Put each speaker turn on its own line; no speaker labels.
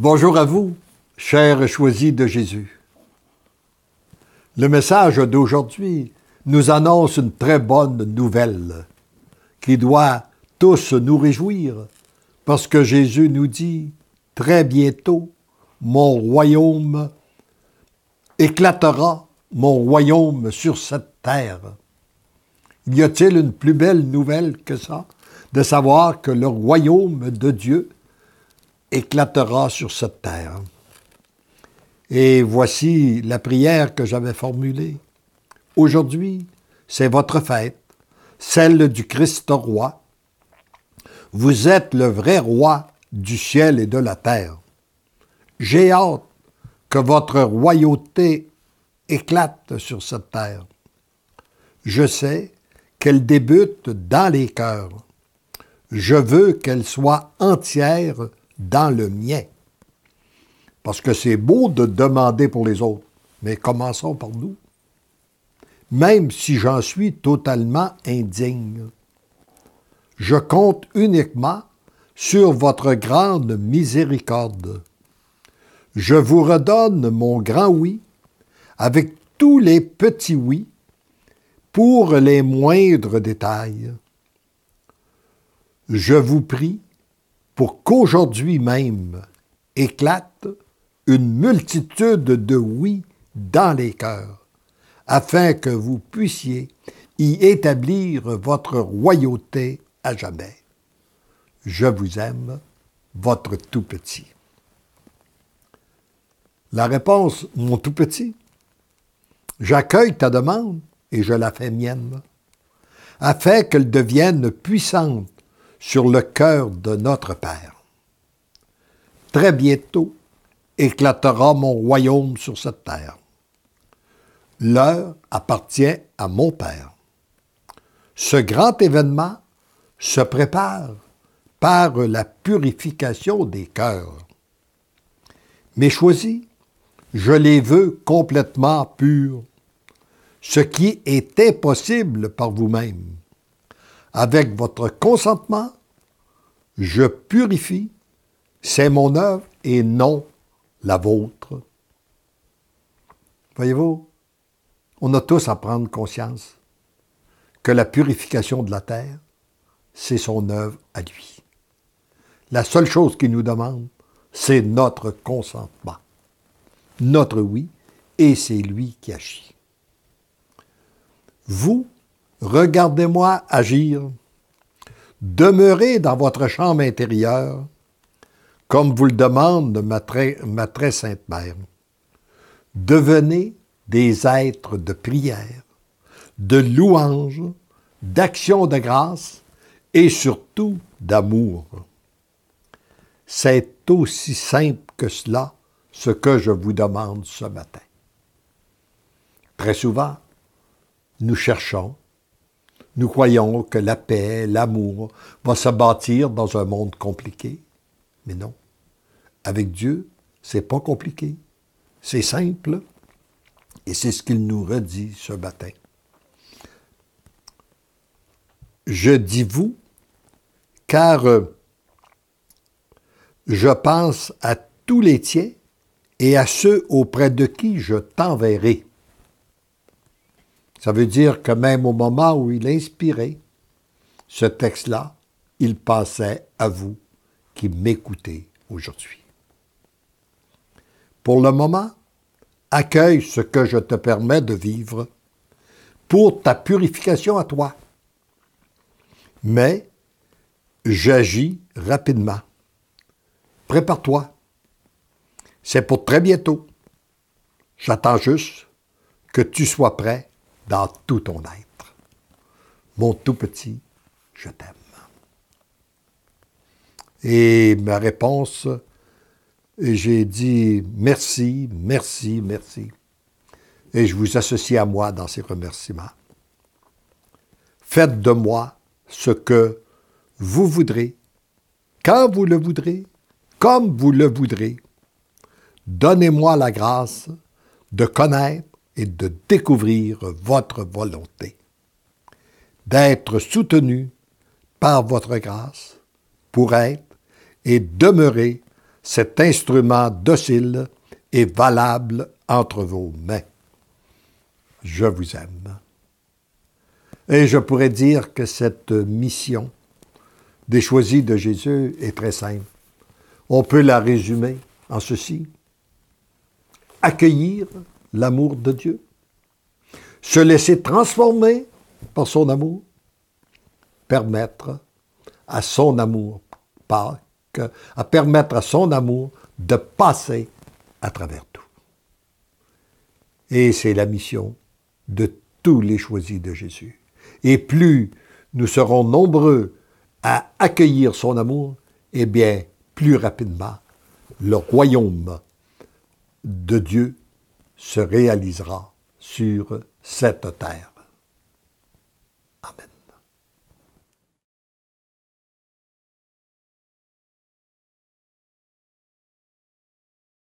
Bonjour à vous, chers choisis de Jésus. Le message d'aujourd'hui nous annonce une très bonne nouvelle qui doit tous nous réjouir parce que Jésus nous dit « Très bientôt, mon royaume éclatera, mon royaume sur cette terre. » Y a-t-il une plus belle nouvelle que ça, de savoir que le royaume de Dieu éclatera sur cette terre? Et voici la prière que j'avais formulée. Aujourd'hui, c'est votre fête, celle du Christ roi. Vous êtes le vrai roi du ciel et de la terre. J'ai hâte que votre royauté éclate sur cette terre. Je sais qu'elle débute dans les cœurs. Je veux qu'elle soit entière dans le mien. Parce que c'est beau de demander pour les autres, mais commençons par nous. Même si j'en suis totalement indigne, je compte uniquement sur votre grande miséricorde. Je vous redonne mon grand oui, avec tous les petits oui, pour les moindres détails. Je vous prie pour qu'aujourd'hui même éclate une multitude de oui dans les cœurs, afin que vous puissiez y établir votre royauté à jamais. Je vous aime, votre tout-petit. La réponse, mon tout-petit, j'accueille ta demande et je la fais mienne, afin qu'elle devienne puissante sur le cœur de notre Père. Très bientôt éclatera mon royaume sur cette terre. L'heure appartient à mon Père. Ce grand événement se prépare par la purification des cœurs. Mes choisis, je les veux complètement purs, ce qui est impossible par vous-même. Avec votre consentement, je purifie, c'est mon œuvre et non la vôtre. Voyez-vous, on a tous à prendre conscience que la purification de la terre, c'est son œuvre à lui. La seule chose qu'il nous demande, c'est notre consentement, notre oui, et c'est lui qui agit. Vous, regardez-moi agir. Demeurez dans votre chambre intérieure, comme vous le demande ma très sainte mère. Devenez des êtres de prière, de louange, d'action de grâce et surtout d'amour. C'est aussi simple que cela, ce que je vous demande ce matin. Très souvent, nous cherchons, nous croyons que la paix, l'amour va se bâtir dans un monde compliqué. Mais non. Avec Dieu, c'est pas compliqué. C'est simple. Et c'est ce qu'il nous redit ce matin. Je dis vous, car je pense à tous les tiens et à ceux auprès de qui je t'enverrai. Ça veut dire que même au moment où il inspirait ce texte-là, il pensait à vous qui m'écoutez aujourd'hui. Pour le moment, accueille ce que je te permets de vivre pour ta purification à toi. Mais j'agis rapidement. Prépare-toi. C'est pour très bientôt. J'attends juste que tu sois prêt dans tout ton être. Mon tout petit, je t'aime. Et ma réponse, j'ai dit merci, merci, merci. Et je vous associe à moi dans ces remerciements. Faites de moi ce que vous voudrez, quand vous le voudrez, comme vous le voudrez. Donnez-moi la grâce de connaître et de découvrir votre volonté, d'être soutenu par votre grâce pour être et demeurer cet instrument docile et valable entre vos mains. Je vous aime. Et je pourrais dire que cette mission des choisis de Jésus est très simple. On peut la résumer en ceci. Accueillir l'amour de Dieu, se laisser transformer par son amour, permettre à son amour, permettre à son amour de passer à travers tout. Et c'est la mission de tous les choisis de Jésus. Et plus nous serons nombreux à accueillir son amour, eh bien, plus rapidement, le royaume de Dieu se réalisera sur cette terre.